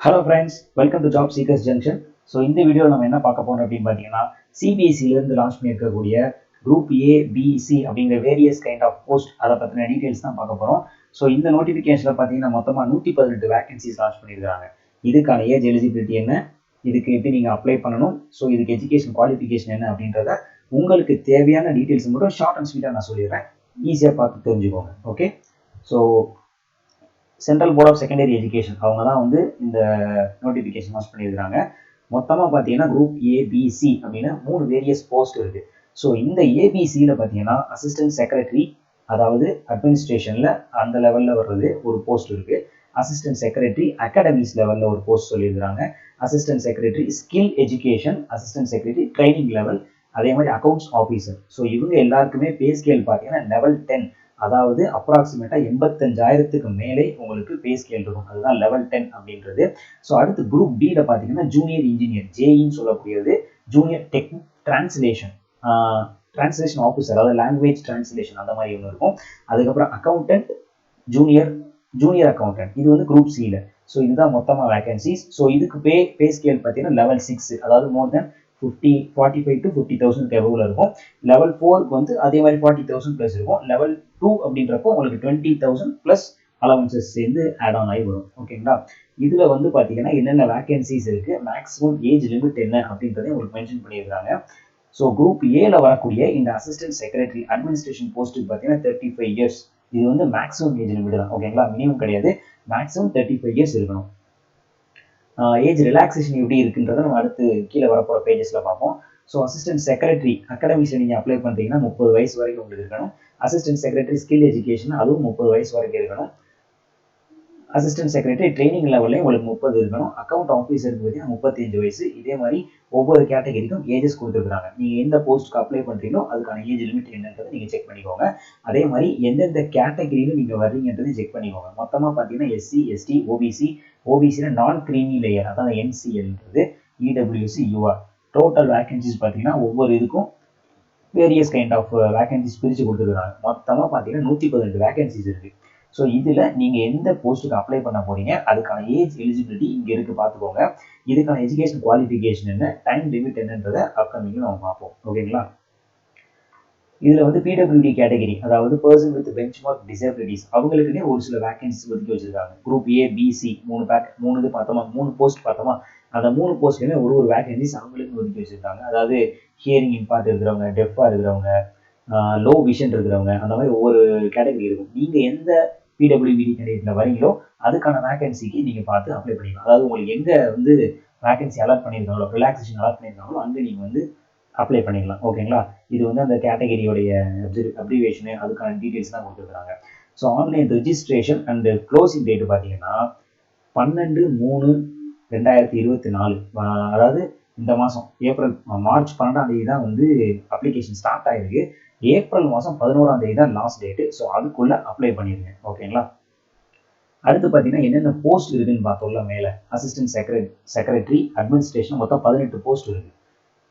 Hello friends, welcome to Job Seekers Junction. So இந்த வீடியோவில் நம்ம என்ன பார்க்க போகிறோம் அப்படின்னு பார்த்தீங்கன்னா சிபிஎஸ்சிலேருந்து லான்ச் பண்ணியிருக்கக்கூடிய குரூப் ஏ பிசி அப்படிங்கிற வேரியஸ் கைண்ட் ஆஃப் போஸ்ட் அதை பற்றின டீட்டெயில்ஸ் தான் பார்க்க போகிறோம். ஸோ இந்த நோட்டிஃபிகேஷனில் பார்த்தீங்கன்னா மொத்தமாக 118 வேகன்சிஸ் லான்ச் பண்ணியிருக்காங்க. இதுக்கான ஏஜ் எலிஜிபிலிட்டி என்ன, இதுக்கு எப்படி நீங்கள் அப்ளை பண்ணணும், ஸோ இதுக்கு எஜுகேஷன் குவாலிஃபிகேஷன் என்ன அப்படின்றத உங்களுக்கு தேவையான டீட்டெயில்ஸ் மட்டும் ஷார்ட் அண்ட் ஸ்வீட்டாக நான் சொல்லிடுறேன். ஈஸியாக பார்த்து தெரிஞ்சுக்கோங்க. Okay, so central board of secondary education அவங்க தான் வந்து இந்த நோட்டிஃபிகேஷன் லான்ச் பண்ணியிருக்காங்க. மொத்தமாக பார்த்தீங்கன்னா குரூப் ஏபிசி அப்படின்னு 3 வேரியஸ் போஸ்ட் இருக்குது. ஸோ இந்த ஏபிசியில் பார்த்தீங்கன்னா அசிஸ்டன்ட் செக்ரட்டரி, அதாவது அட்மினிஸ்ட்ரேஷனில் அந்த லெவலில் வர்றது ஒரு போஸ்ட் இருக்குது. அசிஸ்டன்ட் செக்ரட்டரி அகாடமிஸ் லெவலில் ஒரு போஸ்ட் சொல்லியிருக்கிறாங்க. Assistant secretary skill education, assistant secretary training level, அதே மாதிரி அக்கௌண்ட்ஸ் ஆஃபீஸர். ஸோ இவங்க எல்லாருக்குமே பே ஸ்கேல் பார்த்தீங்கன்னா லெவல் 10, அதாவது அப்ராக்சிமேட்டா 85,000க்கு மேலே உங்களுக்கு பே ஸ்கேல் இருக்கும். அதுதான் லெவல் 10 அப்படின்றது. ஸோ அடுத்து குரூப் பில பார்த்தீங்கன்னா ஜூனியர் இன்ஜினியர், ஜேஇன்னு சொல்லக்கூடியது, ஜூனியர் டிரான்ஸ்லேஷன் ஆஃபீஸர், அதாவது லாங்குவேஜ் டிரான்ஸ்லேஷன் அந்த மாதிரி ஒன்று இருக்கும். அதுக்கப்புறம் அக்கௌண்டன்ட், ஜூனியர் அக்கௌண்டன்ட், இது வந்து குரூப் சியில். ஸோ இதுதான் மொத்தமாக வேகன்சிஸ். ஸோ இதுக்கு பே ஸ்கேல் பார்த்தீங்கன்னா லெவல் 6, அதாவது மோர் தென் 45 to 50,000 எவ்வளோ இருக்கும். லெவல் 4க்கு வந்து அதே மாதிரி 40,000 ப்ளஸ் இருக்கும். லெவல் 2 அப்படின்றப்போ உங்களுக்கு 20,000 ப்ளஸ் அலவன்சஸ் சேர்ந்து ஆட் ஆன் ஆகி வரும். ஓகேங்களா, இதில் வந்து பார்த்தீங்கன்னா என்னென்ன வேகன்சிஸ் இருக்குது, மேக்ஸிமம் ஏஜ் லிமிட் என்ன அப்படின்றதையும் உங்களுக்கு மென்ஷன் பண்ணியிருக்காங்க. ஸோ குரூப் ஏல வரக்கூடிய இந்த அசிஸ்டன்ட் செக்ரட்டரி அட்மினிஸ்ட்ரேஷன் போஸ்ட்டுக்கு பார்த்தீங்கன்னா 35 இயர்ஸ். இது வந்து மேக்ஸிமம் ஏஜ் லிமிட் தான். ஓகேங்களா, மினிமம் கிடையாது, மேக்ஸிமம் 35 இயர்ஸ் இருக்கணும். ஏஜ் ரிலாக்ஸேஷன் எப்படி இருக்குன்றதை நம்ம அடுத்து கீழே வரப்போகிற பேஜஸில் பார்ப்போம். ஸோ அசிஸ்டன்ட் செக்ரட்டரி அகாடமிஸில் நீங்கள் அப்ளை பண்ணுறீங்கன்னா 30 வயசு வரைக்கும் உங்களுக்கு இருக்கணும். அசிஸ்டன்ட் செக்ரட்டரி ஸ்கில் எஜுகேஷன் அதுவும் 30 வயசு வரைக்கும் இருக்கணும். அசிஸ்டன்ட் செக்ரட்டரி ட்ரைனிங் லெவல்லையும் உங்களுக்கு 30 இருக்கணும். அக்கௌண்ட் ஆஃபீஸருக்கு பார்த்தீங்கன்னா 35 வயசு. இதே மாதிரி ஒவ்வொரு கேட்டகரிக்கும் ஏஜஸ் கொடுத்துருக்காங்க. நீங்கள் எந்த போஸ்ட்டுக்கு அப்ளை பண்ணுறீங்களோ அதுக்கான ஏஜ் லிமிட் என்னன்றதை நீங்கள் செக் பண்ணிக்கோங்க. அதே மாதிரி எந்தெந்த கேட்டகரியில் நீங்கள் வர்றீங்கன்றதையும் செக் பண்ணிக்கோங்க. மொத்தமாக பார்த்தீங்கன்னா எஸ்சி, எஸ்டி, ஓபிசியில் நான் கிரீமி லேயர், அதாவது என்சிஎல்ன்றது, இடபிள்யூசி, யூஆர். டோட்டல் வேகன்சிஸ் பார்த்தீங்கன்னா ஒவ்வொரு இதுக்கும் வேரியஸ் கைண்ட் ஆஃப் வேகன்சிஸ் பிரித்து கொடுத்துருக்காங்க. மொத்தமாக பார்த்தீங்கன்னா 118 வேகன்சிஸ் இருக்குது. ஸோ இதில் நீங்கள் எந்த போஸ்ட்டுக்கு அப்ளை பண்ண போகிறீங்க, அதுக்கான ஏஜ் எலிஜிபிலிட்டி இங்கே இருக்குது பார்த்துக்கோங்க. இதுக்கான எஜுகேஷன் குவாலிஃபிகேஷன் என்ன, டைம் லிமிட் என்னன்றதை அப்கமிங்கில் நம்ம பார்ப்போம். ஓகேங்களா, இதில் வந்து பிடபிள்யூடி கேட்டகரி, அதாவது person with benchmark disabilities, அவங்களுக்குன்னே ஒரு சில வேகன்சிஸ் ஒதுக்கி வச்சிருக்காங்க. குரூப் ஏ பிசி 3 இது பார்த்தோமா, 3 போஸ்ட் பார்த்தோமா, அந்த 3 போஸ்ட்லையுமே ஒரு வேகன்சிஸ் அவங்களுக்கு ஒதுக்கி வச்சிருக்காங்க. அதாவது ஹியரிங் இம்பார்ட் இருக்கிறவங்க, டெஃபாக இருக்கிறவங்க, லோ விஷன் இருக்கிறவங்க, அந்த மாதிரி ஒவ்வொரு கேட்டகரி இருக்கும். நீங்கள் எந்த பிடபிள்யூடி கேண்டிடேட்டில் வரீங்களோ அதுக்கான வேகன்சிக்கு நீங்கள் பார்த்து அப்ளை பண்ணிக்கலாம். அதாவது உங்களுக்கு எங்கே வந்து வேகன்சி அலாட் பண்ணியிருக்காங்களோ, ரிலாக்ஸேஷன் அலாட் பண்ணியிருக்காங்களோ அங்கே நீங்கள் வந்து அப்ளை பண்ணிக்கலாம். ஓகேங்களா, இது வந்து அந்த கேட்டகரியோடைய அப்ரிவேஷனு, அதுக்கான டீட்டெயில்ஸ் தான் கொடுத்துருக்காங்க. So online registration and closing date பார்த்தீங்கன்னா 12/3/2024, அதாவது இந்த மாதம் மார்ச் 12ஆம் தேதி தான் வந்து அப்ளிகேஷன் ஸ்டார்ட் ஆகிருக்கு. ஏப்ரல் மாதம் 11ஆம் தேதி தான் லாஸ்ட் டேட்டு. ஸோ அதுக்குள்ளே அப்ளை பண்ணிடுங்க. ஓகேங்களா, அடுத்து பார்த்தீங்கன்னா என்னென்ன போஸ்ட் இருக்குன்னு பார்த்தோம்ல மேலே, அசிஸ்டன்ட் செக்ரட்டரி அட்மினிஸ்ட்ரேஷன் மொத்தம் 18 போஸ்ட் இருக்குது.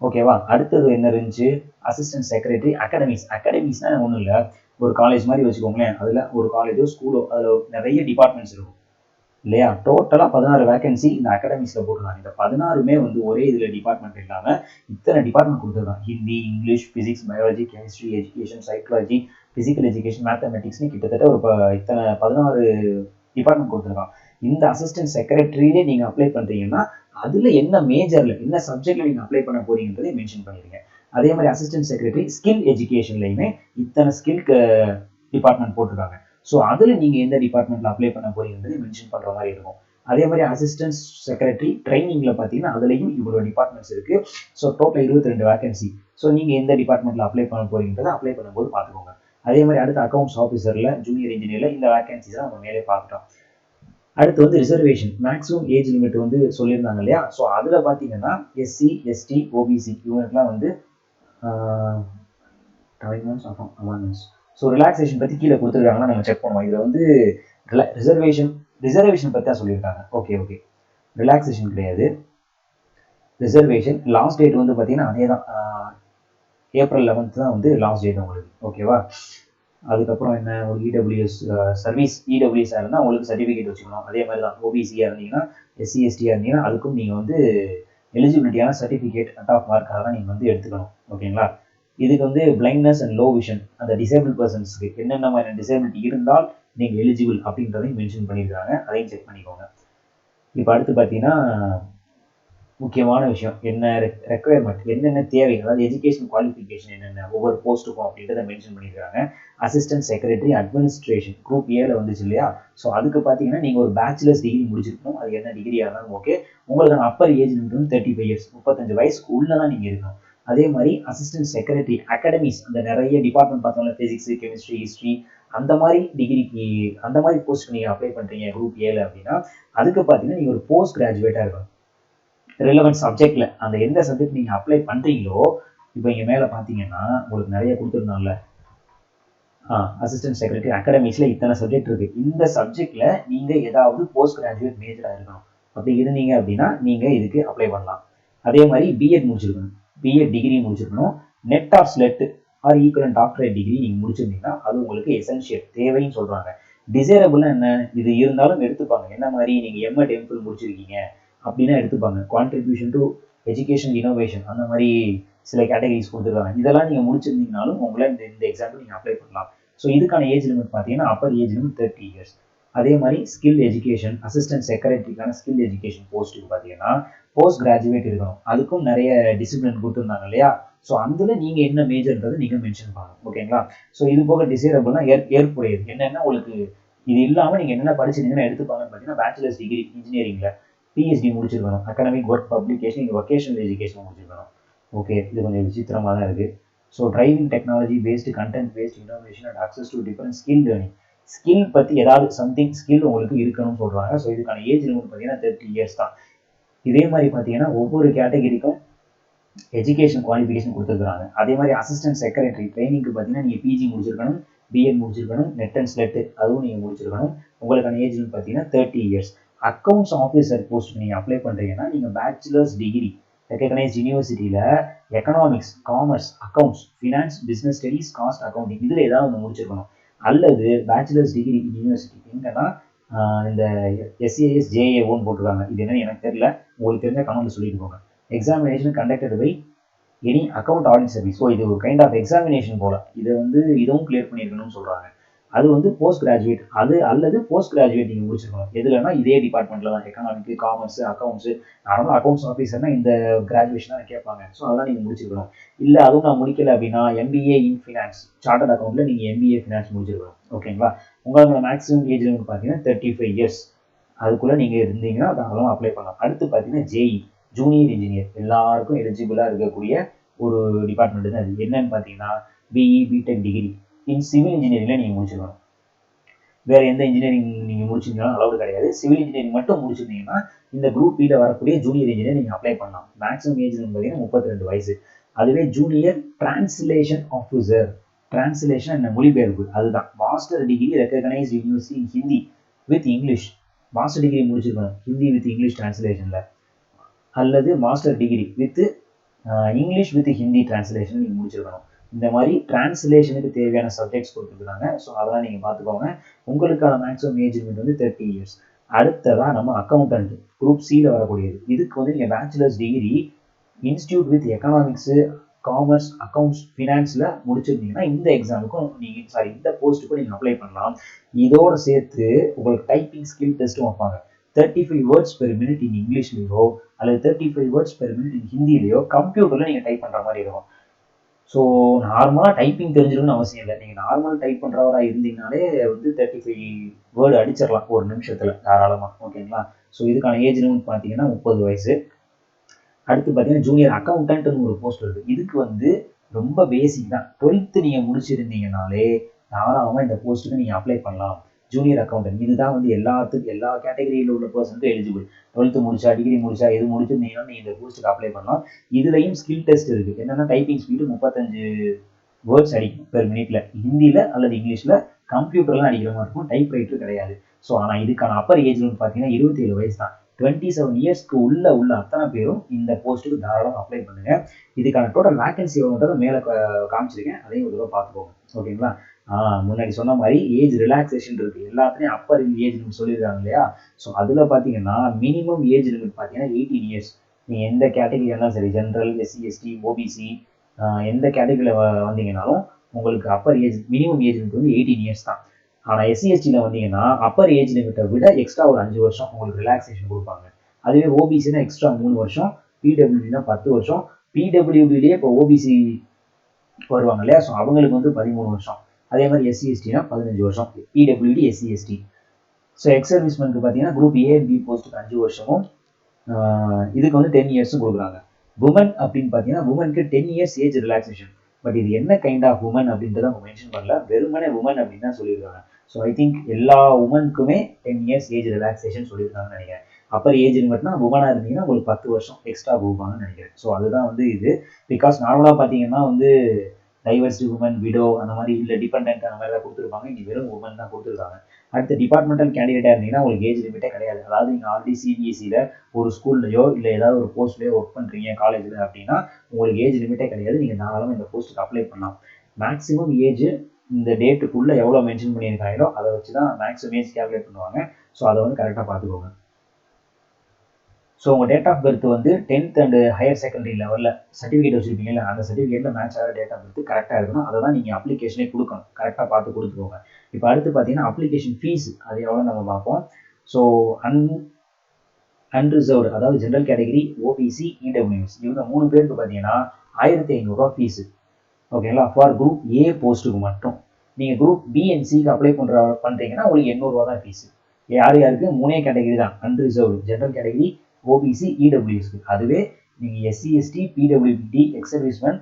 ஓகேவா, அடுத்தது என்ன இருந்துச்சு, அசிஸ்டன்ட் செக்ரட்டரி அகாடமிஸ்னா ஒன்றும் இல்லை, ஒரு காலேஜ் மாதிரி வச்சுக்கோங்களேன். அதில் ஒரு காலேஜோ ஸ்கூலோ அதில் நிறைய டிபார்ட்மெண்ட்ஸ் இருக்கும் இல்லையா. டோட்டலாக 16 வேகன்சி இந்த அகாடமிஸில் போட்டுருக்காங்க. இந்த 16மே வந்து ஒரே இதில் டிபார்ட்மெண்ட் இல்லாமல் இத்தனை டிபார்ட்மெண்ட் கொடுத்துருக்காங்க. Hindi, English, physics, biology, chemistry, education, psychology, physical education, மேத்தமெட்டிக்ஸ்னு கிட்டத்தட்ட ஒரு இத்தனை 16 டிபார்ட்மெண்ட் கொடுத்துருக்காங்க. இந்த அசிஸ்டன்ட் செக்ரட்டரியிலே நீங்கள் அப்ளை பண்ணுறீங்கன்னா அதில் என்ன மேஜரில் என்ன சப்ஜெக்டில் நீங்கள் அப்ளை பண்ண போறீங்கன்றதை மென்ஷன் பண்ணிடுங்க. அதே மாதிரி அசிஸ்டன்ட் செக்ரட்டரி ஸ்கில் எஜுகேஷன்லையுமே இத்தனை ஸ்கில் டிபார்ட்மெண்ட் போட்டிருக்காங்க. ஸோ அதில் நீங்கள் எந்த டிபார்ட்மெண்ட்டில் அப்ளை பண்ண போறீங்கன்றதை மென்ஷன் பண்ணுற மாதிரி இருக்கும். அதே மாதிரி அசிஸ்டன்ட் செக்ரட்டரி ட்ரைனிங்கில் பார்த்தீங்கன்னா அதுலேயும் இவ்வளோ டிபார்ட்மெண்ட்ஸ் இருக்குது. So total 22 vacancy. ஸோ நீங்கள் எந்த டிபார்ட்மெண்ட்டில் அப்ளை பண்ண போறீங்கன்றதை அப்ளை பண்ணும்போது பார்த்துக்கோங்க. அதே மாதிரி அடுத்து அக்கௌண்ட்ஸ் ஆஃபீஸரில், ஜூனியர் இன்ஜினியரில் இந்த வேகன்சிஸை நம்ம மேலே பார்த்துட்டோம். அடுத்து வந்து ரிசர்வேஷன், மேக்ஸிமம் ஏஜ் லிமிட் வந்து சொல்லியிருந்தாங்க இல்லையா. ஸோ அதில் பார்த்தீங்கன்னா எஸ்சி, எஸ்டி, ஓபிசி இவங்களுக்குலாம் வந்து 7 months ஆகும், 1 month. ஸோ ரிலாக்ஸேஷன் பற்றி கீழே கொடுத்துருக்காங்கன்னா நம்ம செக் பண்ணுவோம். இதில் வந்து ரிசர்வேஷன் பற்றி தான் சொல்லியிருக்காங்க. ஓகே, ரிலாக்ஸேஷன் கிடையாது, ரிசர்வேஷன். லாஸ்ட் டேட் வந்து பார்த்தீங்கன்னா அதே தான், ஏப்ரல் 11 தான் வந்து லாஸ்ட் டேட் உங்களுக்கு. ஓகேவா, அதுக்கப்புறம் என்ன, ஒரு இடபிள்யூஎஸ் சர்வீஸ் இடபிள்யூஎஸ்ஸாக இருந்தால் உங்களுக்கு சர்டிஃபிகேட் வச்சுக்கணும். அதே மாதிரி தான் ஓபிசியாக இருந்தீங்கன்னா, எஸ்சி எஸ்டியாக இருந்தீங்கன்னா அதுக்கும் நீங்கள் வந்து எலிஜிபிலிட்டியான சர்டிஃபிகேட் கட் ஆஃப் மார்க் அதெல்லாம் நீங்கள் வந்து எடுத்துக்கணும். ஓகேங்களா. இதுக்கு வந்து பிளைண்ட்னஸ் அண்ட் லோ விஷன் அந்த டிசேபிள் பர்சன்ஸ்க்கு என்னென்ன மாதிரியான டிசேபிலிட்டி இருந்தால் நீங்கள் எலிஜிபிள் அப்படின்றதையும் மென்ஷன் பண்ணியிருக்காங்க. அதையும் செக் பண்ணிக்கோங்க. இப்போ அடுத்து பார்த்தீங்கன்னா முக்கியமான விஷயம் என்ன, ரெக்குயர்மெண்ட் என்னென்ன தேவை, அதாவது எஜுகேஷன் குவாலிஃபிகேஷன் என்னென்ன ஒவ்வொரு போஸ்ட்டுக்கும் அப்படின்றத மென்ஷன் பண்ணியிருக்காங்க. அசிஸ்டன்ட் செக்ரட்டரி அட்மினிஸ்ட்ரேஷன் குரூப் ஏல வந்துச்சு இல்லையா. ஸோ அதுக்கு பார்த்தீங்கன்னா நீங்கள் ஒரு பேச்சுலர்ஸ் டிகிரி முடிச்சிருக்கணும். அது என்ன டிகிரியாக இருந்தாலும் ஓகே. உங்களுக்கான அப்பர் ஏஜ் லிமிட் வந்து 35 இயர்ஸ், 35 வயசுக்கு உள்ள தான் நீங்கள் இருக்கணும். அதே மாதிரி அசிஸ்டன்ட் செக்ரட்டரி அகாடமிஸ் அந்த நிறைய டிபார்ட்மெண்ட் பார்த்தோம்ல, ஃபிசிக்ஸ் கெமிஸ்ட்ரி ஹிஸ்ட்ரி அந்த மாதிரி டிகிரிக்கு அந்த மாதிரி போஸ்ட்டுக்கு நீங்கள் அப்ளை பண்ணுறீங்க குரூப் ஏல அப்படின்னா அதுக்கு பார்த்தீங்கன்னா நீங்கள் ஒரு போஸ்ட் கிராஜுவேட்டாக இருக்கணும். ரிலவெண்ட் சப்ஜெக்ட்ல அந்த எந்த சப்ஜெக்ட் நீங்க அப்ளை பண்றீங்களோ, இப்போ இங்க மேல பாத்தீங்கன்னா உங்களுக்கு நிறைய கொடுத்துருந்தாங்கல்ல, அசிஸ்டன்ட் செக்ரட்டரி அகாடமிக்ஸ்ல இத்தனை சப்ஜெக்ட் இருக்கு. இந்த சப்ஜெக்ட்ல நீங்க ஏதாவது போஸ்ட் கிராஜுவேட் மேஜரா இருக்கணும். அப்படி இருந்தீங்க அப்படின்னா நீங்க இதுக்கு அப்ளை பண்ணலாம். அதே மாதிரி பிஎட் முடிச்சிருக்கணும், பிஎட் டிகிரி முடிச்சிருக்கணும். NET or SLET or equivalent doctorate degree நீங்க முடிச்சிருந்தீங்கன்னா அது உங்களுக்கு எசென்ஷியல் தேவைன்னு சொல்றாங்க. டிசைரபிள்னா என்ன, இது இருந்தாலும் எடுத்துப்பாங்க. என்ன மாதிரி நீங்க எம்எட் எம்ஃபில் முடிச்சிருக்கீங்க அப்படின்னா எடுத்துப்பாங்க. கான்ட்ரிபியூஷன் டு எஜுகேஷன் இனோவேஷன் அந்த மாதிரி சில கேட்டகரிஸ் கொடுத்துருக்காங்க. இதெல்லாம் நீங்கள் முடிச்சிருந்தீங்கனாலும் உங்களை இந்த எக்ஸாம்பிள் நீங்கள் அப்ளை பண்ணலாம். ஸோ இதுக்கான ஏஜ் லிமிட் பார்த்தீங்கன்னா அப்பர் ஏஜ் லிமிட் 30 இயர்ஸ். அதே மாதிரி ஸ்கில் எஜுகேஷன் அசிஸ்டன்ட் செக்ரட்டரிக்கான ஸ்கில் எஜுகேஷன் போஸ்ட்டுக்கு பார்த்தீங்கன்னா போஸ்ட் கிராஜுவேட் இருக்கணும். அதுக்கும் நிறைய டிசிப்ளின் கொடுத்துருந்தாங்க இல்லையா. ஸோ அதில் நீங்கள் என்ன மேஜர்ன்றதை நீங்கள் மென்ஷன் பண்ணணும். ஓகேங்களா. ஸோ இது போக டிசைரபிள்னா ஏற்புடையது என்னென்னா உங்களுக்கு இது இல்லாமல் நீங்கள் என்னென்ன படிச்சிருந்தீங்கன்னா எடுத்துப்பாங்கன்னு பார்த்தீங்கன்னா பேச்சுலர்ஸ் டிகிரி இன்ஜினியரிங்கில் பிஹெச்டி முடிச்சிருக்கணும். அகாடமிக் ஒர்க் பப்ளிகேஷன் இங்கே வொகேஷனல் எஜுகேஷன் முடிச்சிருக்கணும். ஓகே, இது கொஞ்சம் விசித்திரமாக தான் இருக்குது. So driving technology based content based innovation and access to different skill learning skill பற்றி ஏதாவது சம்திங் ஸ்கில் உங்களுக்கு இருக்கணும்னு சொல்கிறாங்க. ஸோ இதுக்கான ஏஜ் லிமிட் பார்த்தீங்கன்னா 30 இயர்ஸ் தான். இதே மாதிரி பார்த்தீங்கன்னா ஒவ்வொரு கேட்டகரிக்கும் எஜுகேஷன் குவாலிஃபிகேஷன் கொடுத்துருக்காங்க. அதே மாதிரி அசிஸ்டன்ட் செக்ரட்டரி ட்ரைனிங்க்கு பார்த்தீங்கன்னா நீங்கள் பிஜி முடிச்சிருக்கணும், பிஎட் முடிச்சிருக்கணும், நெட் அண்ட் ஸ்லெட் அதுவும் நீங்கள் முடிச்சிருக்கணும். உங்களுக்கான ஏஜ் லிமிட் பார்த்தீங்கன்னா 30 இயர்ஸ். அக்கௌண்ட்ஸ் ஆஃபீஸர் போஸ்ட் நீங்கள் அப்ளை பண்ணுறீங்கன்னா நீங்கள் பேச்சுலர்ஸ் டிகிரி ரெகக்னைஸ்ட் யூனிவர்சிட்டியில் economics commerce accounts finance business studies cost accounting இதில் ஏதாவது ஒன்று முடிச்சிருக்கணும். அல்லது பேச்சுலர்ஸ் டிகிரி யூனிவர்சிட்டி எங்கன்னா இந்த எஸ்ஏஎஸ் ஜேஏஓன்னு போட்டிருக்காங்க. இது என்னன்னு எனக்கு தெரியல, உங்களுக்கு தெரிஞ்ச கமெண்ட்ல சொல்லிட்டு போங்க. Examination conducted by any account audit service. So இது ஒரு கைண்ட் ஆஃப் எக்ஸாமினேஷன் போல. இதை வந்து இதுவும் கிளியர் பண்ணியிருக்கணும்னு சொல்கிறாங்க. அது வந்து போஸ்ட் கிராஜுவேட் அது அல்லது போஸ்ட் கிராஜுவேட் நீங்கள் முடிச்சிருக்கணும். எதுலன்னா இதே டிபார்ட்மெண்ட்டில் தான் எக்கனாமிக் காமர்ஸ் அக்கௌண்ட்ஸ் நார்மலாக அக்கௌண்ட்ஸ் ஆஃபீஸர்னா இந்த கிராஜுவேஷன் தான் கேட்பாங்க. ஸோ அதெல்லாம் நீங்கள் முடிச்சிருக்கணும். இல்லை அதுவும் நான் முடிக்கல அப்படின்னா எம்பிஏ இன் ஃபினான்ஸ் சார்ட்டர்ட் அக்கௌண்ட்டில் நீங்கள் எம்பிஏ ஃபினான்ஸ் முடிச்சிருக்கணும். ஓகேங்களா. உங்களுக்கு மேக்ஸிமம் ஏஜ் லிமிட் பார்த்தீங்கன்னா 35 இயர்ஸ். அதுக்குள்ளே நீங்கள் இருந்தீங்கன்னா அதெல்லாம் அப்ளை பண்ணலாம். அடுத்து பார்த்தீங்கன்னா ஜேஇ ஜூனியர் இன்ஜினியர் எல்லாருக்கும் எலிஜிபிளாக இருக்கக்கூடிய ஒரு டிபார்ட்மெண்ட் தான். அது என்னன்னு பார்த்தீங்கன்னா BE BTech degree in civil இன்ஜினியரிங்ல நீங்கள் முடிச்சிருக்கணும். வேற எந்த இன்ஜினியரிங் நீங்கள் முடிச்சிருந்தாலும் அலௌடு கிடையாது. சிவில் இன்ஜினியரிங் மட்டும் முடிச்சிருந்தீங்கன்னா இந்த குரூப் பியில் வரக்கூடிய ஜூனியர் இன்ஜினியர் நீங்கள் அப்ளை பண்ணலாம். மேக்ஸிமம் ஏஜ் பார்த்தீங்கன்னா 32 வயசு. அதுவே ஜூனியர் டிரான்ஸ்லேஷன் ஆஃபீஸர் டிரான்ஸ்லேஷன் என்ன மொழிபெயர்ப்பு அதுதான். Master degree recognised university in Hindi with English master degree முடிச்சிருக்கணும் ஹிந்தி வித் இங்கிலீஷ் டிரான்ஸ்லேஷன்ல, அல்லது master degree with English with Hindi translation நீங்கள் முடிச்சிருக்கணும். இந்த மாதிரி டிரான்ஸ்லேஷனுக்கு தேவையான சப்ஜெக்ட்ஸ் கொடுத்துருக்காங்க. ஸோ அதெல்லாம் நீங்கள் பார்த்துக்கோங்க. உங்களுக்கான மேக்ஸிமம் ஏஜ் லிமிட் வந்து 30 இயர்ஸ். அடுத்ததாக நம்ம அக்கௌண்டன்ட் குரூப் சியில் வரக்கூடியது. இதுக்கு வந்து நீங்கள் bachelor's degree institute with economics commerce accounts ஃபினான்ஸில் முடிச்சிருந்தீங்கன்னா இந்த எக்ஸாமுக்கும் நீங்கள் இந்த போஸ்ட்டுக்கும் நீங்கள் அப்ளை பண்ணலாம். இதோட சேர்த்து உங்களுக்கு டைப்பிங் ஸ்கில் டெஸ்ட்டும் வைப்பாங்க. 35 வேர்ட்ஸ் பெர் மினிட் இன் இங்கிலீஷ்லையோ அல்லது 35 வேர்ட்ஸ் பெர் மினிட் இன் ஹிந்திலையோ கம்ப்யூட்டரில் நீங்கள் டைப் பண்ணுற மாதிரி இருக்கும். ஸோ நார்மலாக டைப்பிங் தெரிஞ்சிருக்குன்னு அவசியம் இல்லை. நீங்கள் நார்மல் டைப் பண்ணுறவராக இருந்தீங்கனாலே வந்து 35 வேர்டு அடிச்சிடலாம் ஒரு நிமிஷத்தில் தாராளமாக. ஓகேங்களா. ஸோ இதுக்கான ஏஜ் லிமிட் பார்த்தீங்கன்னா 30 வயசு. அடுத்து பார்த்தீங்கன்னா ஜூனியர் அக்கௌண்டன்ட்னு ஒரு போஸ்ட் இருக்குது. இதுக்கு வந்து ரொம்ப பேசிக் தான். 12th நீங்கள் முடிச்சிருந்தீங்கனாலே தாராளமாக இந்த போஸ்ட்டுக்கு நீங்கள் அப்ளை பண்ணலாம். ஜூனியர் அக்கௌண்டன்ட் இதுதான் வந்து எல்லா கேட்டகரியில் உள்ள பர்சனுக்கும் எலிஜிபிள். 12th முடிச்சா டிகிரி முடிச்சா எது முடிச்சிருந்தீங்கன்னா நீங்கள் இந்த போஸ்ட்டுக்கு அப்ளை பண்ணலாம். இதுலையும் ஸ்கில் டெஸ்ட் இருக்குது. என்னென்னா டைப்பிங் ஸ்பீடு 35 வேர்ட்ஸ் அடிக்கும் பெர் மினிட்ல ஹிந்தியில் அல்லது இங்கிலீஷில். கம்ப்யூட்டர்லாம் அடிக்கிற மாதிரி இருக்கும், டைப் ரைட்டர் கிடையாது. ஸோ ஆனால் இதுக்கான அப்பர் ஏஜ் பார்த்தீங்கன்னா 27 வயசு தான். 27 இயர்ஸ்க்கு உள்ள அத்தனை பேரும் இந்த போஸ்ட்டுக்கு தாராளமாக அப்ளை பண்ணுங்க. இதுக்கான டோட்டல் வேகன்சி எவ்வளோன்றதை மேலே காமிச்சிருக்கேன், அதையும் ஒரு தடவை பார்த்துக்கோங்க. ஓகேங்களா. முன்னாடி சொன்ன மாதிரி ஏஜ் ரிலாக்ஸேஷன் இருக்கு, எல்லாத்துலேயும் அப்பர் ஏஜ் லிமிட் சொல்லியிருக்காங்க இல்லையா. ஸோ அதில் பார்த்தீங்கன்னா மினிமம் ஏஜ் லிமிட் பார்த்தீங்கன்னா 18 இயர்ஸ். நீங்கள் எந்த கேட்டகரி இருந்தாலும் சரி, ஜென்ரல், எஸ்சி எஸ்டி, ஓபிசி, எந்த கேட்டகரியில் வந்தீங்கன்னாலும் உங்களுக்கு upper age minimum age limit வந்து 18 இயர்ஸ் தான். ஆனால் எஸ்சி எஸ்டியில் வந்தீங்கன்னா அப்பர் ஏஜ் லிமிட்டை விட எக்ஸ்ட்ரா ஒரு 5 வருஷம் உங்களுக்கு ரிலாக்ஸேஷன் கொடுப்பாங்க. அதுவே ஓபிசினா எக்ஸ்ட்ரா 3 வருஷம், பிடபிள்யூடினா 10 வருஷம். பிடபிள்யூடிலேயே இப்போ ஓபிசி வருவாங்க இல்லையா, ஸோ அவங்களுக்கு வந்து 13 வருஷம். அதே மாதிரி எஸ்சி எஸ்டினா 15 வருஷம், PWD, SC ST. So ex சர்வீஸ்மென்ட்க்கு பார்த்தீங்கன்னா குரூப் ஏ பி போஸ்ட்டுக்கு 5 வருஷமும் இதுக்கு வந்து 10 இயர்ஸும் கொடுக்குறாங்க. உமன் அப்படின்னு பார்த்தீங்கன்னா உமனுக்கு 10 இயர்ஸ் ஏஜ் ரிலாக்ஸேஷன். பட் இது என்ன கைண்ட் ஆஃப் உமன் அப்படின்றத அவங்க மென்ஷன் பண்ணல, வெறுமனே உமன் அப்படின்னு தான் சொல்லியிருக்காங்க. ஸோ ஐ திங்க் எல்லா உமனுக்குமே 10 இயர்ஸ் ஏஜ் ரிலாக்ஸேஷன் சொல்லியிருக்காங்கன்னு நினைக்கிறேன். அப்பர் ஏஜ் லிமிட்னா உமனாக இருந்தீங்கன்னா உங்களுக்கு 10 வருஷம் எக்ஸ்ட்ரா கொடுப்பாங்கன்னு நினைக்கிறேன். ஸோ அதுதான் வந்து இது. பிகாஸ் நார்மலாக பார்த்தீங்கன்னா வந்து டைவர்ஸ்டு உமன், விடோ அந்த மாதிரி இல்லை டிபெண்டன்ட் அந்த மாதிரி தான் கொடுத்துருப்பாங்க. இங்கே வெறும் உமன் தான் கொடுத்துருக்காங்க. அடுத்த டிபார்ட்மெண்டல் கேண்டிடேட்டாக இருந்தீங்கன்னா உங்களுக்கு ஏஜ் லிமிட்டே கிடையாது. அதாவது நீங்கள் ஆல்ரெடி சிபிஎஸ்சியில் ஒரு ஸ்கூல்லையோ இல்லை ஏதாவது ஒரு போஸ்ட்லையோ ஒர்க் பண்ணுறீங்க காலேஜில் அப்படின்னா உங்களுக்கு ஏஜ் லிமிட்டே கிடையாது. நீங்கள் தாராளமாக இந்த போஸ்ட்டுக்கு அப்ளை பண்ணலாம். மேக்ஸிமம் ஏஜ் இந்த டேட்டுக்குள்ளே எவ்வளோ மென்ஷன் பண்ணியிருக்காங்களோ அதை வச்சு தான் மேக்ஸிமம் ஏஜ் கேல்குலேட் பண்ணுவாங்க. ஸோ அதை வந்து கரெக்டாக பார்த்துக்கோங்க. ஸோ உங்கள் டேட் ஆஃப் பர்த் வந்து 10th அண்ட் ஹையர் செகண்டரி லெவலில் சர்டிஃபிகேட் வச்சுருப்பீங்கல்ல, அந்த சர்டிஃபிகேட்டில் மேட்ச் ஆகிற டேட் ஆஃப் பர்த் கரெக்டாக இருக்கணும். அதை தான் நீங்கள் அப்ளிகேஷனே கொடுக்கணும், கரெக்டாக பார்த்து கொடுத்துக்கோங்க. இப்போ அடுத்து பார்த்தீங்கன்னா அப்ளிகேஷன் ஃபீஸ் அது எவ்வளோ நம்ம பார்ப்போம். ஸோ அன்ரிசர்வ்டு அதாவது ஜென்ரல் கேட்டகரி, ஓபிசி, இடபிள்யூஎஸ் இவங்க 3 பேருக்கு பார்த்தீங்கன்னா 1500 ரூபா ஃபீஸு. ஓகேங்களா. ஃபார் குரூப் ஏ போஸ்ட்டுக்கு மட்டும். நீங்கள் குரூப் பி அண்ட் சிக்கு அப்ளை பண்ணுறீங்கன்னா உங்களுக்கு 800 ரூபா தான் ஃபீஸு. யாருக்கு 3 கேட்டகரி தான், அன்ரிசர்வ்டு, ஜென்ரல் கேட்டகரி, ஓபிசி, இடபிள்யூஎஸ்க்கு. அதுவே நீங்கள் எஸ்சி எஸ்டி, பிடபிள்யூடி, எக்ஸ் சர்வீஸ்மேன்,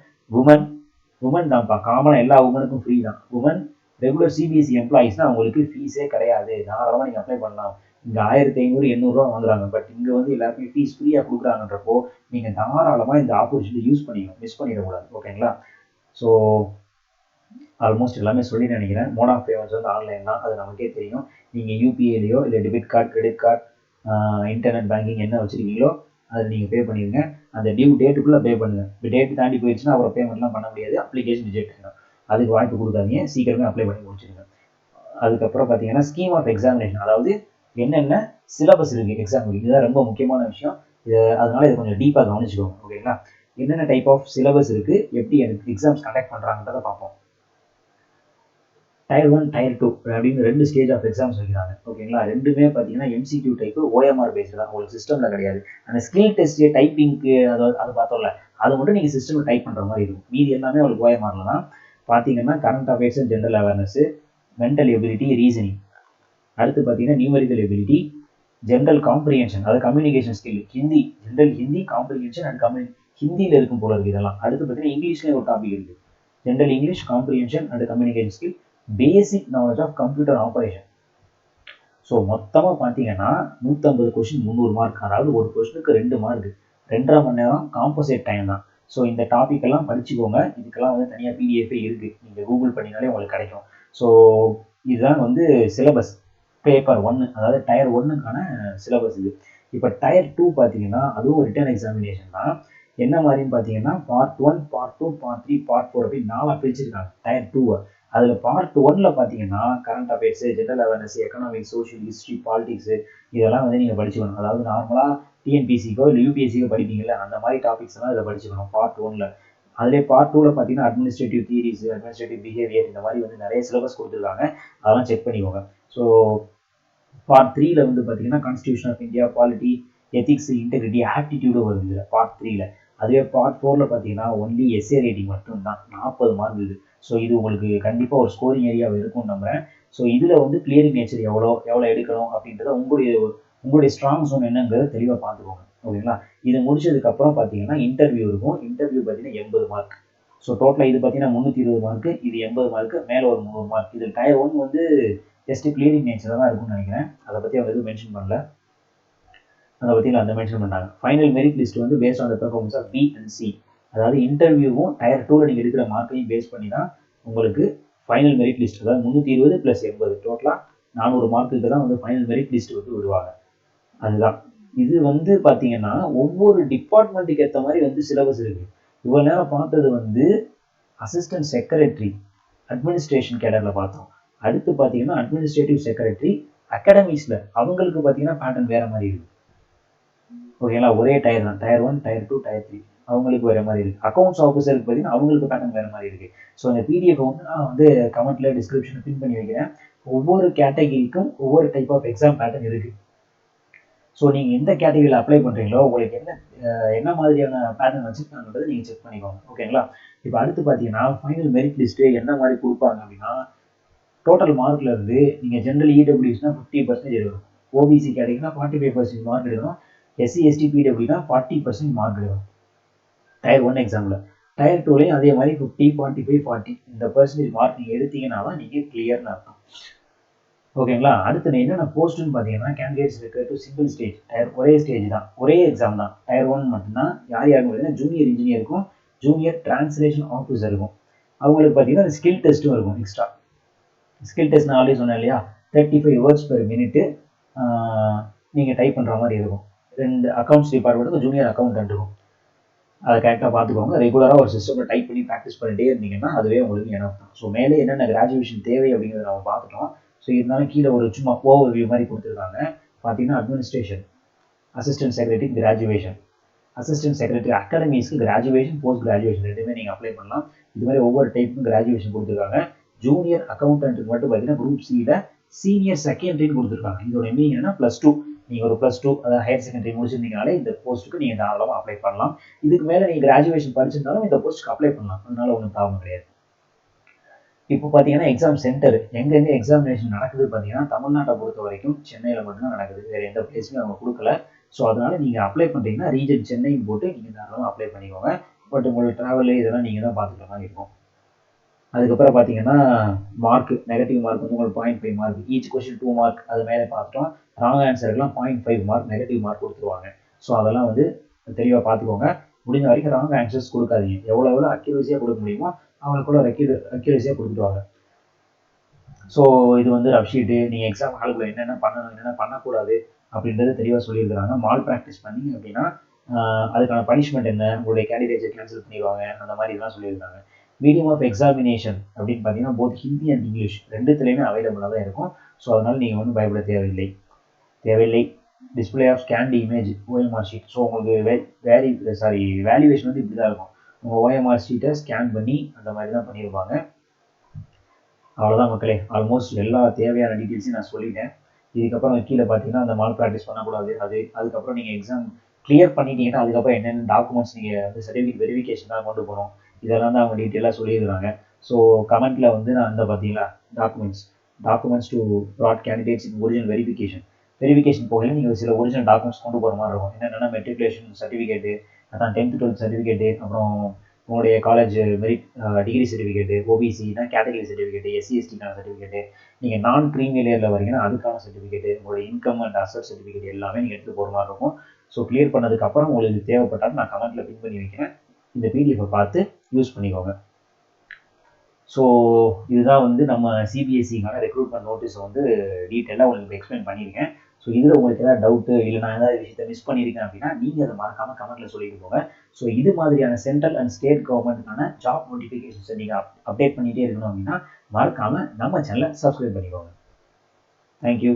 உமன் தான்ப்பா, காமனாக எல்லா உமனுக்கும் ஃப்ரீ தான். உமன், ரெகுலர் சிபிஎஸ்சி எம்ப்ளாயிஸ்னால் அவங்களுக்கு ஃபீஸே கிடையாது, தாராளமாக நீங்கள் அப்ளை பண்ணலாம். இங்கே 1500 800 வாங்குறாங்க, பட் இங்கே வந்து எல்லாருமே ஃபீஸ் ஃப்ரீயாக கொடுக்குறாங்கன்றப்போ நீங்கள் தாராளமாக இந்த ஆப்பர்ச்சுனிட்டி யூஸ் பண்ணிக்கணும், மிஸ் பண்ணிடக்கூடாது. ஓகேங்களா. ஸோ ஆல்மோஸ்ட் எல்லாமே சொல்லி நினைக்கிறேன். மோட் ஆஃப் பேமெண்ட்ஸ் வந்து ஆன்லைன் தான், அது நமக்கே தெரியும். நீங்கள் யூபிஐலையோ இல்லை debit card, credit card, internet banking என்ன வச்சுருக்கீங்களோ அதில் நீங்கள் பே பண்ணிடுங்க. அந்த டியூ டேட்டுக்குள்ளே பே பண்ணுங்கள். இப்போ டேட்டு தாண்டி போயிடுச்சுன்னா அப்புறம் பேமெண்ட்லாம் பண்ண முடியாது, அப்ளிகேஷன் ரிஜெக்ட் ஆகிடும். அதுக்கு வாய்ப்பு கொடுக்காதீங்க, சீக்கிரமே அப்ளை பண்ணி முடிச்சுடுங்க. அதுக்கப்புறம் பார்த்தீங்கன்னா ஸ்கீம் ஆஃப் எக்ஸாமினேஷன், அதாவது என்னென்ன சிலபஸ் இருக்குது எக்ஸாமுக்கு, இதுதான் ரொம்ப முக்கியமான விஷயம். அதனால இதை கொஞ்சம் டீப்பாக கவனிச்சுக்கோங்க. ஓகேங்களா. என்னென்ன டைப் ஆஃப் சிலபஸ் இருக்குது, எப்படி எனக்கு எக்ஸாம்ஸ் கண்டக்ட் பண்ணுறாங்கன்றதை பார்ப்போம். டயர் 1, டயர் 2 அப்படின்னு 2 ஸ்டேஜ் ஆஃப் எக்ஸாம்ஸ் வைக்கிறாங்க. ஓகேங்களா. ரெண்டுமே பார்த்தீங்கன்னா எம்சிக்யூ டைப்பு, ஓஎம்ஆர் பேஸ்டு தான், உங்களுக்கு சிஸ்டமில் கிடையாது. அந்த ஸ்கில் டெஸ்ட்டு, டைப்பிங்க்கு அது பார்த்தோம்ல, அது மட்டும் நீங்கள் சிஸ்டமில் டைப் பண்ணுற மாதிரி இருக்கும். மீதி எல்லாமே உங்களுக்கு ஓஎம்ஆரில் தான். பார்த்தீங்கன்னா current affairs, general awareness, mental ability, reasoning. அடுத்து பார்த்தீங்கன்னா நியூமெரிக்கல் எபிலிட்டி, ஜென்ரல் காம்ப்ரிஹென்ஷன், அதாவது communication skill, Hindi, general Hindi, comprehension and ஹிந்தியில் இருக்கும் போல இருக்குது இதெல்லாம். அடுத்து பார்த்தீங்கன்னா இங்கிலீஷ்லேயே ஒரு டாபிக் இருக்குது, general English, comprehension and communication skill, basic knowledge of computer operation. So மொத்தமாக பார்த்தீங்கன்னா 150 கொஸ்டின், 300 மார்க். அதாவது ஒரு கொஸ்டினுக்கு 2 மார்க், 2.5 மணி நேரம் காம்போசிட் டைம் தான். ஸோ இந்த டாபிக் எல்லாம் படிச்சுக்கோங்க. இதுக்கெல்லாம் வந்து தனியாக பிடிஎஃபே இருக்குது, நீங்கள் கூகுள் பண்ணினாலே உங்களுக்கு கிடைக்கும். ஸோ இதுதான் வந்து சிலபஸ் பேப்பர் 1, அதாவது டயர் 1க்கான சிலபஸ் இது. இப்போ டயர் 2 பார்த்தீங்கன்னா அதுவும் ரிட்டன் எக்ஸாமினேஷன் தான். என்ன மாதிரின்னு பார்த்தீங்கன்னா பார்ட் 1, பார்ட் 2, பார்ட் 3, பார்ட் 4 அப்படின்னு 4 பிரிச்சிருக்காங்க டயர் 2. அதில் பார்ட் 1ல் பார்த்தீங்கன்னா current affairs, general awareness, economics, social, history, politics இதெல்லாம் வந்து நீங்கள் படிச்சுக்கணும். அதாவது நார்மலாக டிஎன்பிசிக்கோ இல்லை யூபிஎஸ்சிக்கோ படிப்பீங்கல்ல, அந்த மாதிரி டாபிக்ஸ் எல்லாம் இதில் படிச்சுக்கணும் பார்ட் 1ல். அதிலே பார்ட் 2ல் பார்த்தீங்கன்னா அட்மினிஸ்ட்ரேட்டிவ் தியரிஸ், அட்மினிஸ்ட்ரேட்டிவ் பிஹேவியர், இந்த மாதிரி வந்து நிறைய சிலபஸ் கொடுத்துருக்காங்க, அதெல்லாம் செக் பண்ணிக்கோங்க. ஸோ பார்ட் 3ல் வந்து பார்த்தீங்கன்னா constitution of India, polity, ethics, integrity, ஆப்டிடியூடும் வருது இதில் பார்ட் 3ல். அதுவே பார்ட் 4ல் பார்த்தீங்கன்னா ஒன்லி எஸ்ஏ ரேட்டிங் மட்டும்தான், 40 மார்க் இது. ஸோ இது உங்களுக்கு கண்டிப்பாக ஒரு ஸ்கோரிங் ஏரியாவை இருக்கும்னு நம்புகிறேன். ஸோ இதில் வந்து கிளியரிங் நேச்சர் எவ்வளோ எடுக்கணும் அப்படின்றத உங்களுடைய ஸ்ட்ராங் ஜோன் என்னங்கிறத தெளிவாக பார்த்துக்கோங்க. ஓகேங்களா. இது முடிச்சதுக்கப்புறம் பார்த்தீங்கன்னா இன்டர்வியூ இருக்கும். இன்டர்வியூ பார்த்தீங்கன்னா 80 மார்க். ஸோ டோட்டலாக இது பார்த்தீங்கன்னா 320 மார்க்கு, இது 80 மார்க்கு, மேலே ஒரு 300 மார்க். இதில் டயர் 1 வந்து ஜஸ்ட் கிளியரிங் நேச்சராக தான் இருக்கும்னு நினைக்கிறேன். அதை பற்றி அவங்க எதுவும் மென்ஷன் பண்ணல, அதை பற்றி அந்த மென்ஷன் பண்ணாங்க. ஃபைனல் மெரிட் லிஸ்ட் வந்து based on the performance of B and C, அதாவது இன்டர்வியூவும் டயர் 2ல் நீங்கள் எடுக்கிற மார்க்கையும் பேஸ் பண்ணி தான் உங்களுக்கு ஃபைனல் மெரிட் லிஸ்ட், அதாவது 320 + 80 டோட்டலாக 400 மார்க்குக்கு தான் வந்து ஃபைனல் மெரிட் லிஸ்ட் வந்து விடுவாங்க. அதுதான் இது வந்து பார்த்தீங்கன்னா ஒவ்வொரு டிபார்ட்மெண்ட்டுக்கு ஏற்ற மாதிரி வந்து சிலபஸ் இருக்குது. இவ்வளோ நேரம் பார்த்தது வந்து அசிஸ்டன்ட் செக்ரட்டரி, அட்மினிஸ்ட்ரேஷன் கேடரில் பார்த்தோம். அடுத்து பார்த்தீங்கன்னா அட்மினிஸ்ட்ரேட்டிவ் செக்ரட்டரி அகாடமிஸில் அவங்களுக்கு பார்த்தீங்கன்னா பேட்டர்ன் வேறு மாதிரி இருக்குது. ஓகேங்களா, ஒரே டயர் தான், டயர் 1, டயர் 2, டயர் 3 அவங்களுக்கு வேறு மாதிரி இருக்குது. அக்கௌண்ட்ஸ் ஆஃபீஸருக்கு பார்த்தீங்கன்னா அவங்களுக்கு பேட்டர்ன் வேறு மாதிரி இருக்குது. ஸோ அந்த பிடிஎஃப் வந்து நான் வந்து கமெண்ட்டில் டிஸ்கிரிப்ஷனில் பின் பண்ணி வைக்கிறேன். ஒவ்வொரு கேட்டகிரிக்கும் ஒவ்வொரு டைப் ஆஃப் எக்ஸாம் பேட்டர்ன் இருக்குது. ஸோ நீங்கள் எந்த கேட்டகரியில் அப்ளை பண்ணுறீங்களோ உங்களுக்கு என்ன மாதிரியான பேட்டர்ன் வச்சுருக்காங்கன்றதை நீங்கள் செக் பண்ணிக்கோங்க. ஓகேங்களா, இப்போ அடுத்து பார்த்தீங்கன்னா ஃபைனல் மெரிட் லிஸ்ட்டு என்ன மாதிரி கொடுப்பாங்க அப்படின்னா, டோட்டல் மார்க்ல இருந்து நீங்கள் ஜென்ரல் இடபிள்யூஸ்னா 50% எடுக்கணும், ஓபிசி கேட்டகரினா 45% மார்க் எடுக்கணும், எஸ்சி எஸ்டி பிடபிள்யூனா 40% மார்க் எடுக்கணும் டயர் 1 எக்ஸாமில். டயர் 2லையும் அதே மாதிரி 50, 45, 40 இந்த பர்சன்டேஜ் மார்க் நீங்கள் எடுத்தீங்கன்னா தான் நீங்கள் கிளியர்னு அர்த்தம். ஓகேங்களா, அடுத்து என்னென்ன போஸ்ட்னு பார்த்தீங்கன்னா candidates required to single stage, tier ஒரே ஸ்டேஜ் தான், ஒரே எக்ஸாம் தான், டயர் 1 மட்டும்தான். யார் யாருன்னு பார்த்தீங்கன்னா ஜூனியர் இன்ஜினியருக்கும் ஜூனியர் டிரான்ஸ்லேஷன் ஆஃபீஸருக்கும் அவங்களுக்கு பார்த்தீங்கன்னா ஸ்கில் டெஸ்ட்டும் இருக்கும். எக்ஸ்ட்ரா ஸ்கில் டெஸ்ட் நான் ஆல்ரெடி சொன்னேன் இல்லையா, 35 வேர்ட்ஸ் பெர் மினிட்டு நீங்கள் டைப் பண்ணுற மாதிரி இருக்கும். 2 அக்கௌண்ட்ஸ் டிபார்ட்மெண்ட்டுக்கும் ஜூனியர் அக்கௌண்டன்ட்டுக்கும் அதை கரெக்டாக பார்த்துக்கோங்க. ரெகுலராக ஒரு சிஸ்டமில் டைப் பண்ணி ப்ராக்டிஸ் பண்ணிட்டே இருந்தீங்கன்னா அதுவே உங்களுக்கு எனஃப் தான். ஸோ மேலே என்னென்ன கிராஜுவேஷன் தேவை அப்படிங்கிறத நம்ம பார்த்துட்டோம். ஸோ இருந்தாலும் கீழே ஒரு சும்மா ஓவர்வியூ மாதிரி கொடுத்துருக்காங்க. பார்த்தீங்கன்னா administration assistant secretary graduation, assistant secretary அகாடமிஸ்க்கு கிராஜுவேஷன் போஸ்ட் கிராஜுவேஷன் ரெண்டுமே நீங்கள் அப்ளை பண்ணலாம். இது மாதிரி ஒவ்வொரு டைப்புக்கும் கிராஜுவேஷன் கொடுத்துருக்காங்க. ஜூனியர் அக்கௌண்டன்ட்டுக்கு மட்டும் பார்த்தீங்கன்னா குரூப் சியில் சீனியர் செகண்டரின்னு கொடுத்துருக்காங்க. இதோட மீனிங் என்னன்னா +2, நீங்கள் ஒரு +2 அதாவது ஹையர் செகண்டரி முடிச்சிருந்தீங்கனாலே இந்த போஸ்ட்டுக்கு நீங்கள் தாராளமாக அப்ளை பண்ணலாம். இதுக்கு மேலே நீங்கள் கிராஜுவேஷன் படிச்சிருந்தாலும் இந்த போஸ்ட்டுக்கு அப்ளை பண்ணலாம், அதனால ஒன்றும் ப்ராப்ளம் கிடையாது. இப்போ பார்த்தீங்கன்னா எக்ஸாம் சென்டர் எங்கெங்கே எக்ஸாமினேஷன் நடக்குது பார்த்தீங்கன்னா தமிழ்நாட்டை பொறுத்த வரைக்கும் சென்னையில் மட்டும்தான் நடக்குது, வேறு எந்த பிளேஸுமே அவங்க கொடுக்கல. ஸோ அதனால நீங்கள் அப்ளை பண்ணுறீங்கன்னா ரீஜன் சென்னைன்னு போட்டு நீங்கள் தாராளமாக அப்ளை பண்ணிக்கோங்க. பட் உங்களுக்கு ட்ராவல் இதெல்லாம் நீங்கள் தான் பார்த்துக்கிற மாதிரி இருக்கும். அதுக்கப்புறம் பார்த்தீங்கன்னா மார்க், நெகட்டிவ் மார்க் வந்து உங்களுக்கு 0.5 மார்க், ஈச் கொஸ்டின் 2 மார்க், அது மேலே பார்த்துட்டோம். ராங் ஆன்சருக்குலாம் 0.5 மார்க் நெகட்டிவ் மார்க் கொடுத்துருவாங்க. ஸோ அதெல்லாம் வந்து தெளிவாக பார்த்துக்கோங்க. முடிஞ்ச வரைக்கும் ராங் ஆன்சர்ஸ் கொடுக்காதீங்க. எவ்வளோ அக்யூரஸியாக கொடுக்க முடியுமோ அவங்களுக்குள்ள அக்யூரஸியாக கொடுத்துருவாங்க. ஸோ இது வந்து ரஃப் ஷீட்டு, நீங்கள் எக்ஸாம் ஹாலுக்குள்ள என்னென்ன பண்ணணும் என்னென்ன பண்ணக்கூடாது அப்படின்றது தெளிவாக சொல்லியிருக்கிறாங்க. மால் ப்ராக்டிஸ் பண்ணி அப்படின்னா அதுக்கான பனிஷ்மெண்ட் என்ன, உங்களுடைய கேண்டிடேட்ஸை கேன்சல் பண்ணிடுவாங்க, அந்த மாதிரி இதெல்லாம் சொல்லியிருக்காங்க. மீடியம் ஆஃப் எக்ஸாமினேஷன் அப்படின்னு பார்த்தீங்கன்னா போத் ஹிந்தி அண்ட் இங்கிலீஷ் ரெண்டுத்துலேயுமே அவைலபிளாக தான் இருக்கும். ஸோ அதனால் நீங்கள் வந்து பயப்பட தேவையில்லை. Display of scanned image OMR sheet. So உங்களுக்கு வேல்யூவேஷன் வந்து இப்படி தான் இருக்கும். உங்கள் ஓஎம்ஆர் ஷீட்டை ஸ்கேன் பண்ணி அந்த மாதிரி தான் பண்ணியிருப்பாங்க. அவ்வளோதான் மக்களே, ஆல்மோஸ்ட் எல்லா தேவையான டீட்டெயில்ஸையும் நான் சொல்லிட்டேன். இதுக்கப்புறம் கீழே பார்த்தீங்கன்னா அந்த மால் ப்ராக்டிஸ் பண்ணக்கூடாது, அதுக்கப்புறம் நீங்கள் எக்ஸாம் கிளியர் பண்ணிட்டீங்கன்னா அதுக்கப்புறம் என்னென்ன டாக்குமெண்ட்ஸ் நீங்கள் வந்து சர்டிஃபிகேட் வெரிஃபிகேஷன் தான் கொண்டு போகணும், இதெல்லாம் தான் அவங்க டீட்டெயிலாக சொல்லியிருக்காங்க. ஸோ கமெண்ட்டில் வந்து நான் அந்த பார்த்தீங்களா documents to brought candidates in original verification போகல நீங்கள் சில ஒரிஜினல் டாக்குமெண்ட்ஸ் கொண்டு போகிற மாதிரி இருக்கும். என்னென்னா மெட்ரிகுலேஷன் சர்டிஃபிகேட்டு, அதான் 10th 12th சர்டிஃபிகேட்டு, அப்புறம் உங்களுடைய காலேஜ் மெரிட் டிகிரி சர்டிஃபிகேட்டு, ஓபிசினா கேட்டகரி சர்டிஃபிகேட்டு, எஸ்சி எஸ்டிக்கான சர்டிஃபிகேட்டு, நீங்கள் நான் க்ரீமி லேயரில் வரீங்கன்னா அதுக்கான சர்டிஃபிகேட்டு, உங்களுடைய இன்கம் அண்ட் அசட் சர்டிஃபிகேட் எல்லாமே நீங்கள் எடுத்து போகிற மாதிரி இருக்கும். ஸோ கிளியர் பண்ணதுக்கப்புறம் உங்களுக்கு தேவைப்பட்டாலும் நான் கமெண்ட்டில் பின் பண்ணி வைக்கிறேன். இந்த பிடிஎஃப்பை பார்த்து யூஸ் பண்ணிக்கோங்க. ஸோ இதுதான் வந்து நம்ம சிபிஎஸ்சிக்கான ரெக்ரூட்மெண்ட் நோட்டீஸை வந்து டீட்டெயிலாக உங்களுக்கு எக்ஸ்பிளைன் பண்ணியிருக்கேன். ஸோ இதில் உங்களுக்கு ஏதாவது டவுட்டு இல்லை நான் ஏதாவது விஷயத்தை மிஸ் பண்ணியிருக்கேன் அப்படின்னா நீங்கள் அதை மறக்காமல் கமெண்ட்டில் சொல்லிட்டு போங்க. ஸோ இது மாதிரியான சென்ட்ரல் அண்ட் ஸ்டேட் கவர்மெண்ட்டுக்கான ஜாப் நோட்டிஃபிகேஷன்ஸை நீங்கள் அப்டேட் பண்ணிகிட்டே இருக்கணும் அப்படின்னா மறக்காமல் நம்ம சேனலை சப்ஸ்கிரைப் பண்ணிக்கோங்க. தேங்க்யூ.